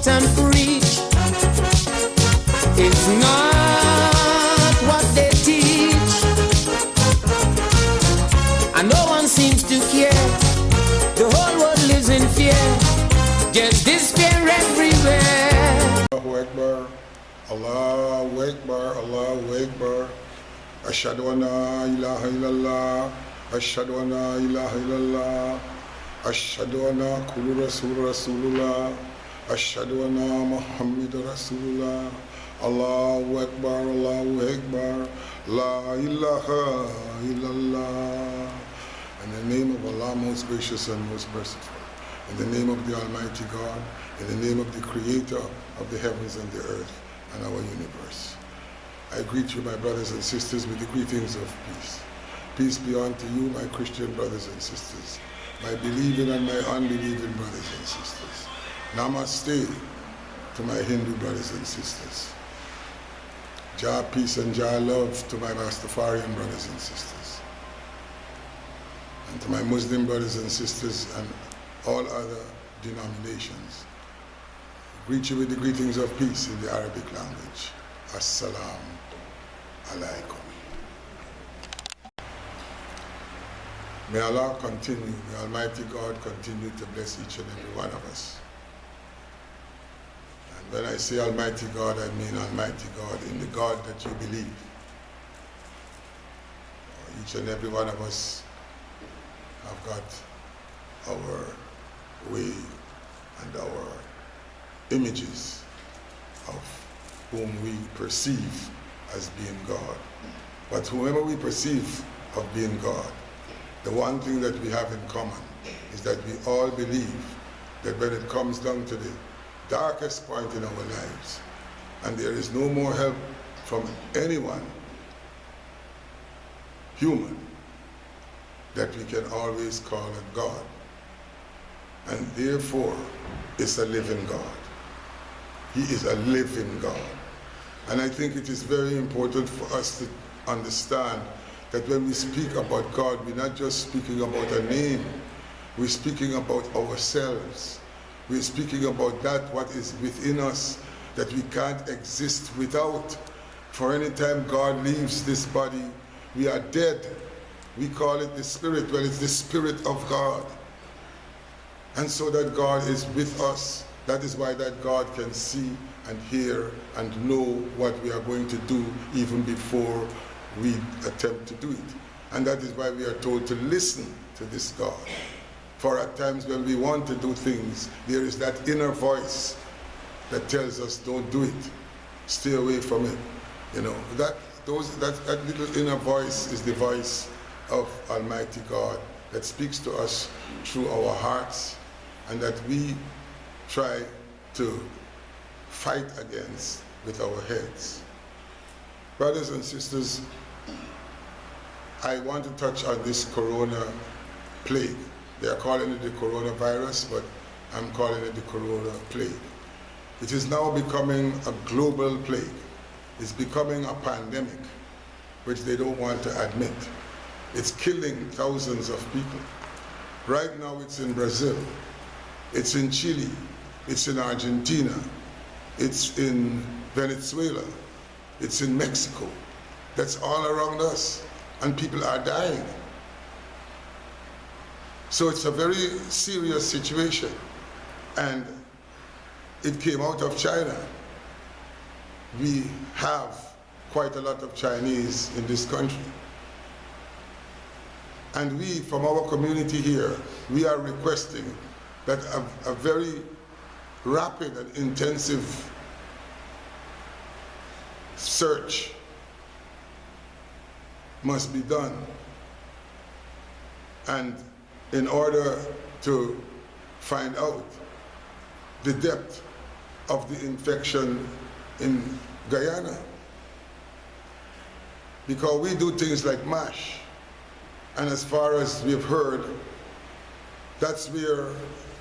out and preach. It's not what they teach, and no one seems to care. The whole world lives in fear, just despair everywhere. Allahu Akbar, Allahu Akbar, Allahu Akbar. Ashhadu an la ilaha illallah, ashhadu an la ilaha illallah, ashhadu anna kullu rasulullah, ashhadu anna Muhammad Rasulullah. Allahu Akbar, Allahu Akbar, la ilaha illallah. In the name of Allah, most gracious and most merciful, in the name of the Almighty God, in the name of the Creator of the heavens and the earth and our universe, I greet you, my brothers and sisters, with the greetings of peace. Peace be unto you, my Christian brothers and sisters, my believing and my unbelieving brothers and sisters. Namaste to my Hindu brothers and sisters. Jah peace and Jah love to my Rastafarian brothers and sisters. And to my Muslim brothers and sisters and all other denominations. I greet you with the greetings of peace in the Arabic language. Assalamu alaikum. May Allah continue, may Almighty God continue to bless each and every one of us. And when I say Almighty God, I mean Almighty God, in the God that you believe. Each and every one of us have got our way and our images of whom we perceive as being God. But whoever we perceive of being God, the one thing that we have in common is that we all believe that when it comes down to the darkest point in our lives, and there is no more help from anyone, human, that we can always call a God. And therefore, it's a living God. He is a living God. And I think it is very important for us to understand that when we speak about God, we're not just speaking about a name, we're speaking about ourselves. We're speaking about that what is within us that we can't exist without. For any time God leaves this body, we are dead. We call it the spirit. Well, it's the Spirit of God. And so that God is with us. That is why that God can see and hear and know what we are going to do even before we attempt to do it. And that is why we are told to listen to this God. For at times when we want to do things, there is that inner voice that tells us, don't do it. Stay away from it. You know, that little inner voice is the voice of Almighty God that speaks to us through our hearts and that we try to fight against with our heads. Brothers and sisters, I want to touch on this corona plague. They are calling it the coronavirus, but I'm calling it the corona plague. It is now becoming a global plague. It's becoming a pandemic, which they don't want to admit. It's killing thousands of people. Right now it's in Brazil, it's in Chile, it's in Argentina, it's in Venezuela, it's in Mexico. That's all around us, and people are dying. So it's a very serious situation, and it came out of China. We have quite a lot of Chinese in this country. And we, from our community here, we are requesting that a very rapid and intensive search must be done. And in order to find out the depth of the infection in Guyana. Because we do things like MASH, and as far as we've heard, that's where,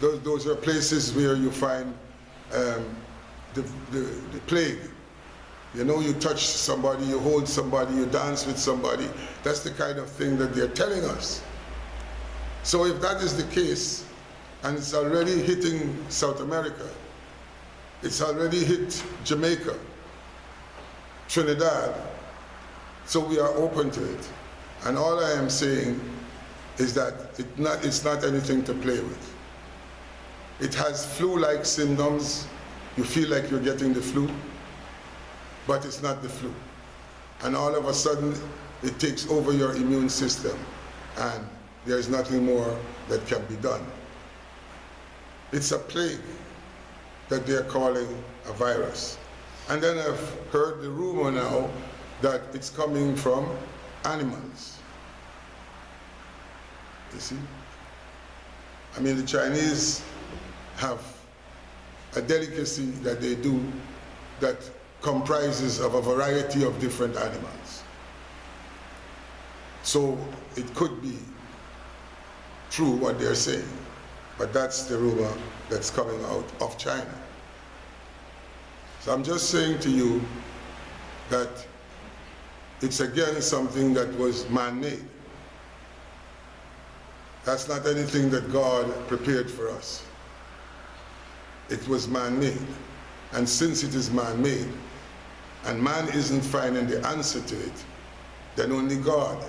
those are places where you find the plague. You know, you touch somebody, you hold somebody, you dance with somebody. That's the kind of thing that they're telling us. So if that is the case, and it's already hitting South America, It's already hit Jamaica, Trinidad, so we are open to it. And all I am saying is that it's not anything to play with. It has flu-like symptoms. You feel like you're getting the flu, but it's not the flu. And all of a sudden, it takes over your immune system, and there's nothing more that can be done. It's a plague that they're calling a virus. And then I've heard the rumor now that it's coming from animals. You see? I mean, the Chinese have a delicacy that they do that comprises of a variety of different animals. So it could be true what they're saying, but that's the rumor that's coming out of China. So I'm just saying to you that it's again something that was man-made. That's not anything that God prepared for us. It was man-made. And since it is man-made, and man isn't finding the answer to it, then only God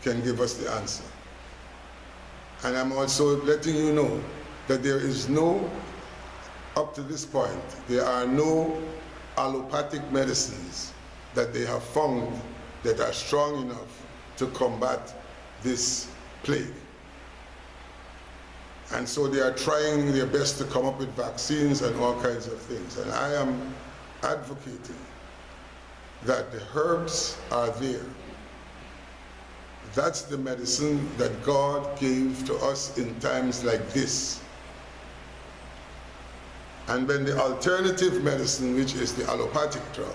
can give us the answer. And I'm also letting you know that there is no, up to this point, there are no allopathic medicines that they have found that are strong enough to combat this plague. And so they are trying their best to come up with vaccines and all kinds of things. And I am advocating that the herbs are there. That's the medicine that God gave to us in times like this. And when the alternative medicine, which is the allopathic drug,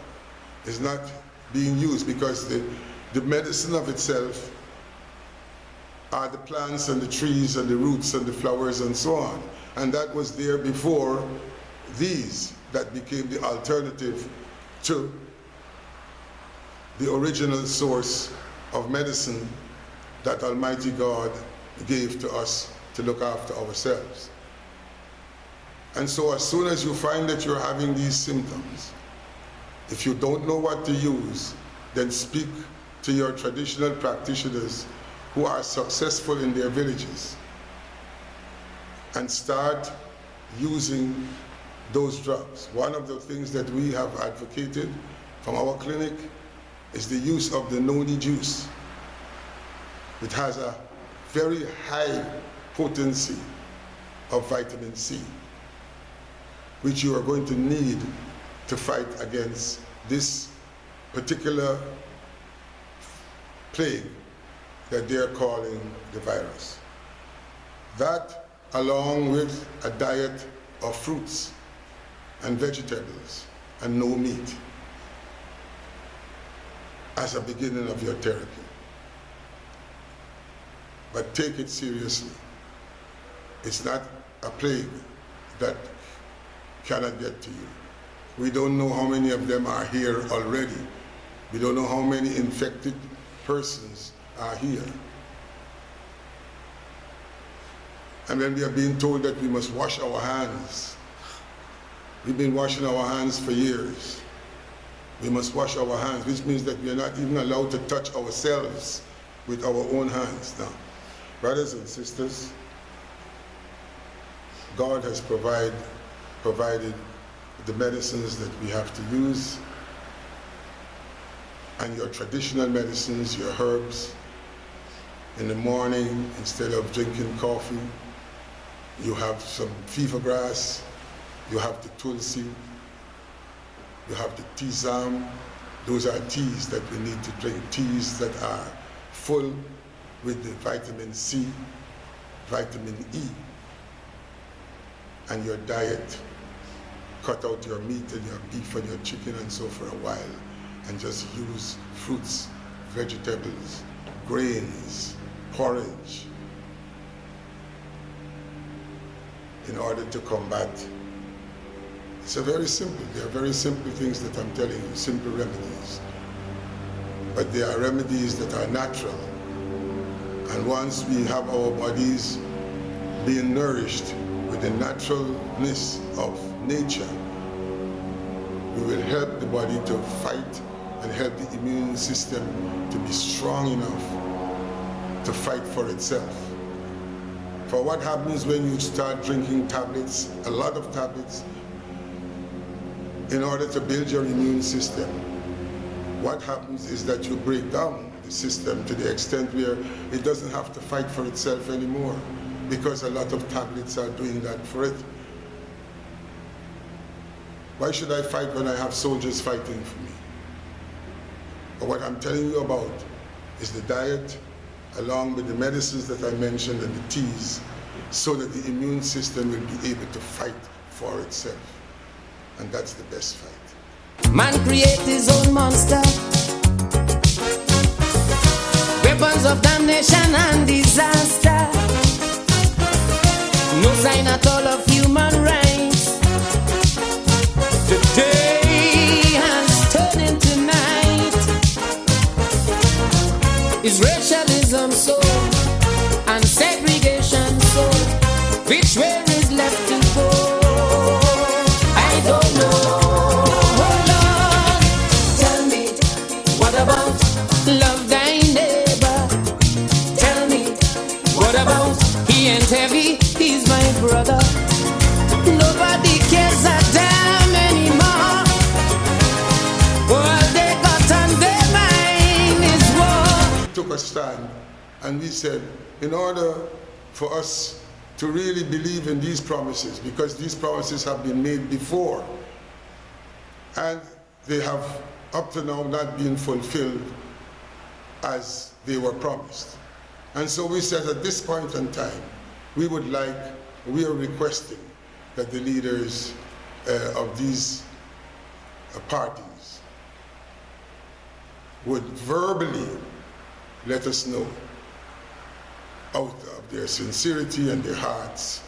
is not being used, because the medicine of itself are the plants and the trees and the roots and the flowers and so on. And that was there before these that became the alternative to the original source of medicine that Almighty God gave to us to look after ourselves. And so as soon as you find that you're having these symptoms, if you don't know what to use, then speak to your traditional practitioners who are successful in their villages and start using those drugs. One of the things that we have advocated from our clinic is the use of the noni juice. It has a very high potency of vitamin C, which you are going to need to fight against this particular plague that they're calling the virus. That, along with a diet of fruits and vegetables and no meat, as a beginning of your therapy. But take it seriously. It's not a plague that cannot get to you. We don't know how many of them are here already. We don't know how many infected persons are here. And then we are being told that we must wash our hands. We've been washing our hands for years. We must wash our hands, which means that we are not even allowed to touch ourselves with our own hands now. Brothers and sisters, God has provided the medicines that we have to use, and your traditional medicines, your herbs. In the morning, instead of drinking coffee, you have some fever grass, you have the tulsi, you have the tisam. Those are teas that we need to drink, teas that are full with the vitamin C, vitamin E, and your diet. Cut out your meat and your beef and your chicken and so for a while, and just use fruits, vegetables, grains, porridge, in order to combat. It's a very simple, they are very simple things that I'm telling you, simple remedies. But they are remedies that are natural. And once we have our bodies being nourished with the naturalness of nature, we will help the body to fight and help the immune system to be strong enough to fight for itself. For what happens when you start drinking tablets, a lot of tablets, in order to build your immune system? What happens is that you break down the system to the extent where it doesn't have to fight for itself anymore, because a lot of tablets are doing that for it. Why should I fight when I have soldiers fighting for me? But what I'm telling you about is the diet, along with the medicines that I mentioned and the teas, so that the immune system will be able to fight for itself. And that's the best fight. Man create his own monster. Weapons of damnation and disaster. No sign at all of human rights. The day has turned into night. Is racialism so? And segregation so? Which way is left to go? I don't know. Hold on. Tell me, what about love thy neighbor? Tell me, what about he ain't heavy, he's my brother. Nobody cares a damn anymore. All they got on their mind is war. We took a stand and we said, in order for us to really believe in these promises, because these promises have been made before and they have up to now not been fulfilled as they were promised. And so we said at this point in time, we are requesting that the leaders of these parties would verbally let us know out of their sincerity and their hearts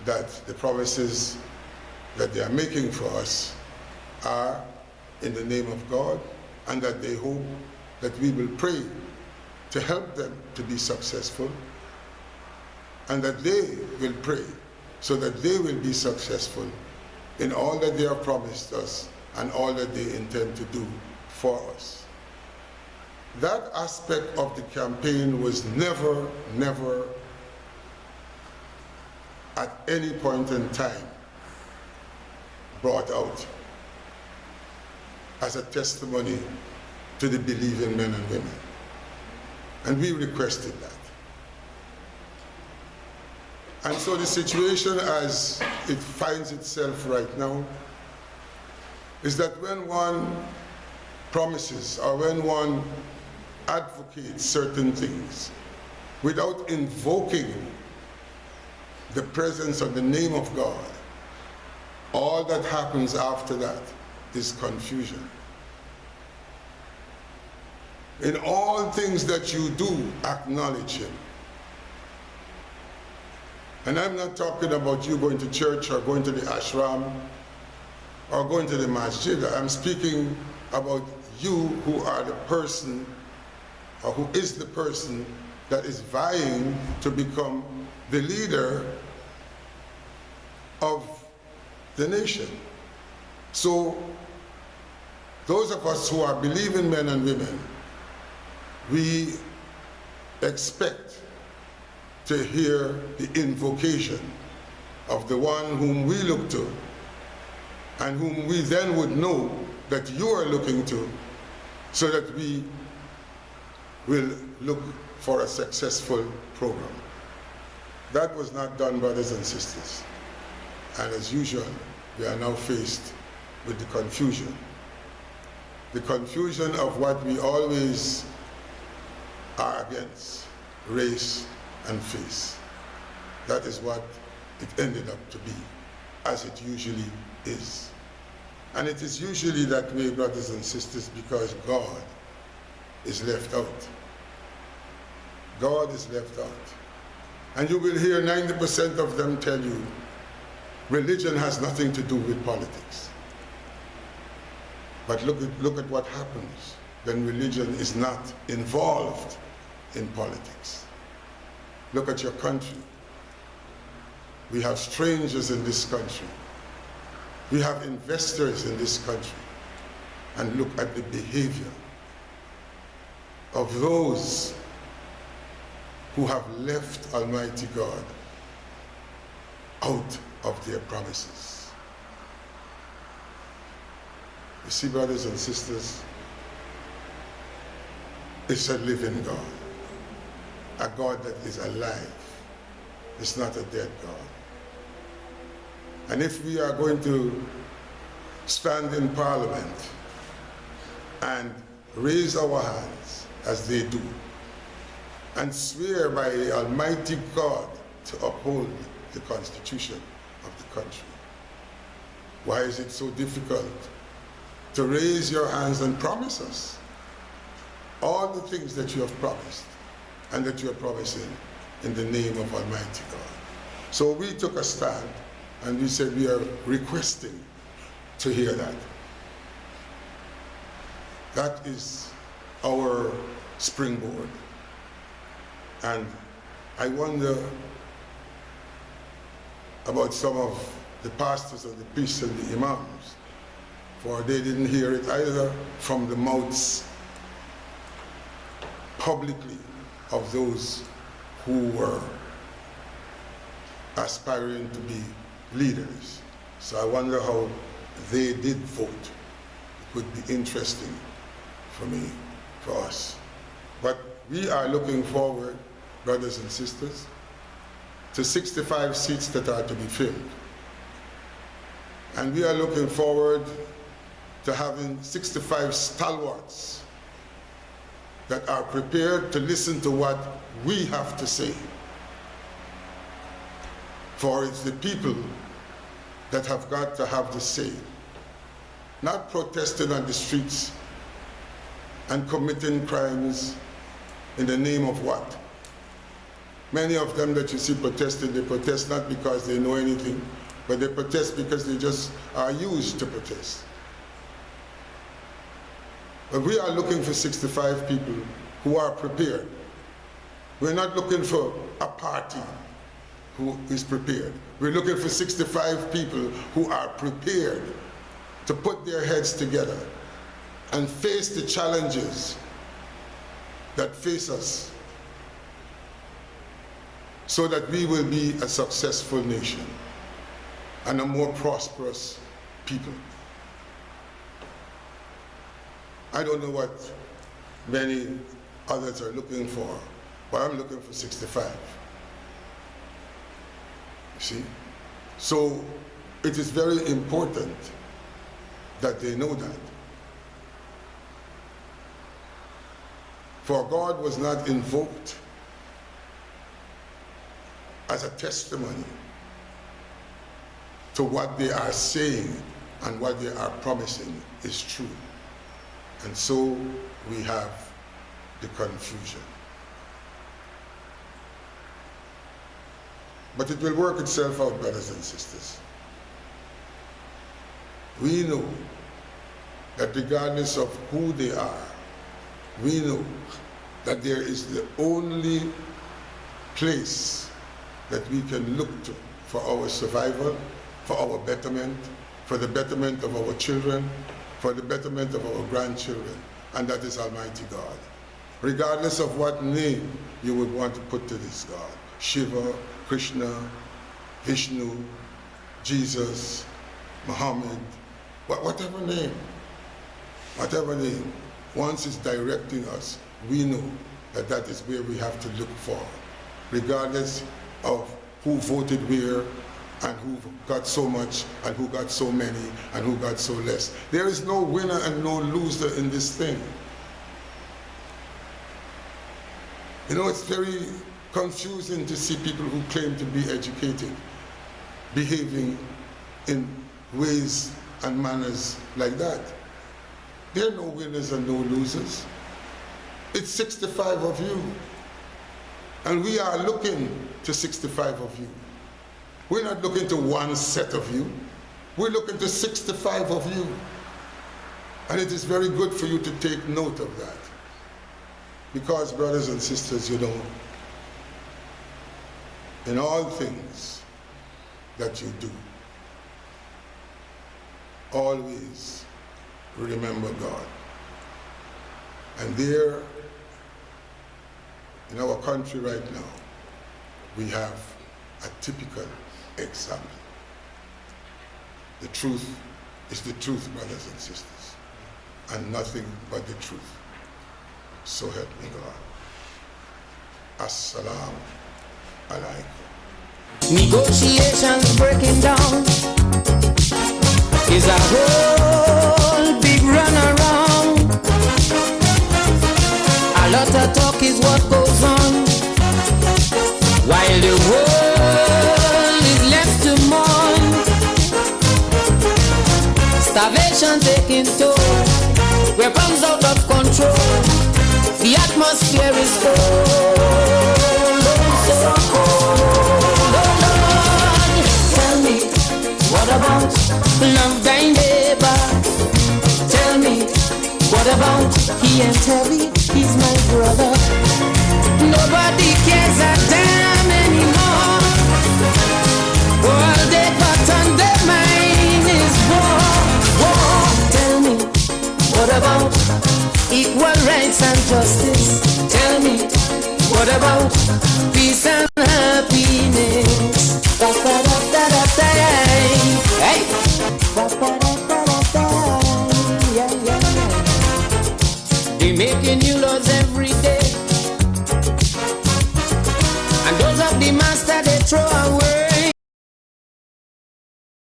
that the promises that they are making for us are in the name of God, and that they hope that we will pray to help them to be successful, and that they will pray so that they will be successful in all that they have promised us and all that they intend to do for us. That aspect of the campaign was never at any point in time brought out as a testimony to the believing men and women. And we requested that. And so the situation as it finds itself right now is that when one promises or when one advocates certain things without invoking the presence of the name of God, all that happens after that is confusion. In all things that you do, acknowledge Him. And I'm not talking about you going to church or going to the ashram or going to the masjid. I'm speaking about you who are the person, or who is the person that is vying to become the leader of the nation. So those of us who are believing men and women, we expect to hear the invocation of the one whom we look to and whom we then would know that you are looking to, so that we will look for a successful program. That was not done, brothers and sisters. And as usual, we are now faced with the confusion. The confusion of what we always are against, race and face. That is what it ended up to be, as it usually is. And it is usually that way, brothers and sisters, because God is left out. God is left out. And you will hear 90% of them tell you, religion has nothing to do with politics. But look at what happens when religion is not involved in politics. Look at your country. We have strangers in this country. We have investors in this country, and look at the behavior of those who have left Almighty God out of their promises. You see, brothers and sisters, it's a living God, a God that is alive. It's not a dead God. And if we are going to stand in Parliament and raise our hands, as they do, and swear by the Almighty God to uphold the Constitution of the country, why is it so difficult to raise your hands and promise us all the things that you have promised and that you are promising in the name of Almighty God? So we took a stand and we said we are requesting to hear that. That is our springboard. And I wonder about some of the pastors and the priests and the imams, for they didn't hear it either from the mouths publicly of those who were aspiring to be leaders. So I wonder how they did vote. It would be interesting for me, for us. But we are looking forward, brothers and sisters, to 65 seats that are to be filled. And we are looking forward to having 65 stalwarts that are prepared to listen to what we have to say. For it's the people that have got to have the say, not protesting on the streets and committing crimes in the name of what? Many of them that you see protesting, they protest not because they know anything, but they protest because they just are used to protest. But we are looking for 65 people who are prepared. We're not looking for a party who is prepared. We're looking for 65 people who are prepared to put their heads together and face the challenges that face us so that we will be a successful nation and a more prosperous people. I don't know what many others are looking for, but I'm looking for 65. You see? So it is very important that they know that. For God was not invoked as a testimony to what they are saying and what they are promising is true. And so we have the confusion. But it will work itself out, brothers and sisters. We know that regardless of who they are, we know that there is the only place that we can look to for our survival, for our betterment, for the betterment of our children, for the betterment of our grandchildren, and that is Almighty God. Regardless of what name you would want to put to this God, Shiva, Krishna, Vishnu, Jesus, Muhammad, whatever name, once it's directing us, we know that that is where we have to look for, regardless of who voted where, and who got so much, and who got so many, and who got so less. There is no winner and no loser in this thing. You know, it's very confusing to see people who claim to be educated behaving in ways and manners like that. There are no winners and no losers. It's 65 of you. And we are looking to 65 of you. We're not looking to one set of you. We're looking to 65 of you. And it is very good for you to take note of that. Because, brothers and sisters, you know, in all things that you do, always remember God. And there, in our country right now, we have a typical example. The truth is the truth, brothers and sisters, and nothing but the truth. So help me God. Assalamu alaikum. Negotiations breaking down is a whole big runaround. A lot of talk is what goes on, while the world is left to mourn. Starvation taking toll, weapons out of control. The atmosphere is cold, so cold. Oh Lord, tell me, what about love thy neighbor? Tell me, what about he and Terry? He's my brother. Nobody cares a damn anymore. All they got on their mind is war, war. Tell me, what about equal rights and justice? Tell me, what about peace and happiness? Hey! They making new laws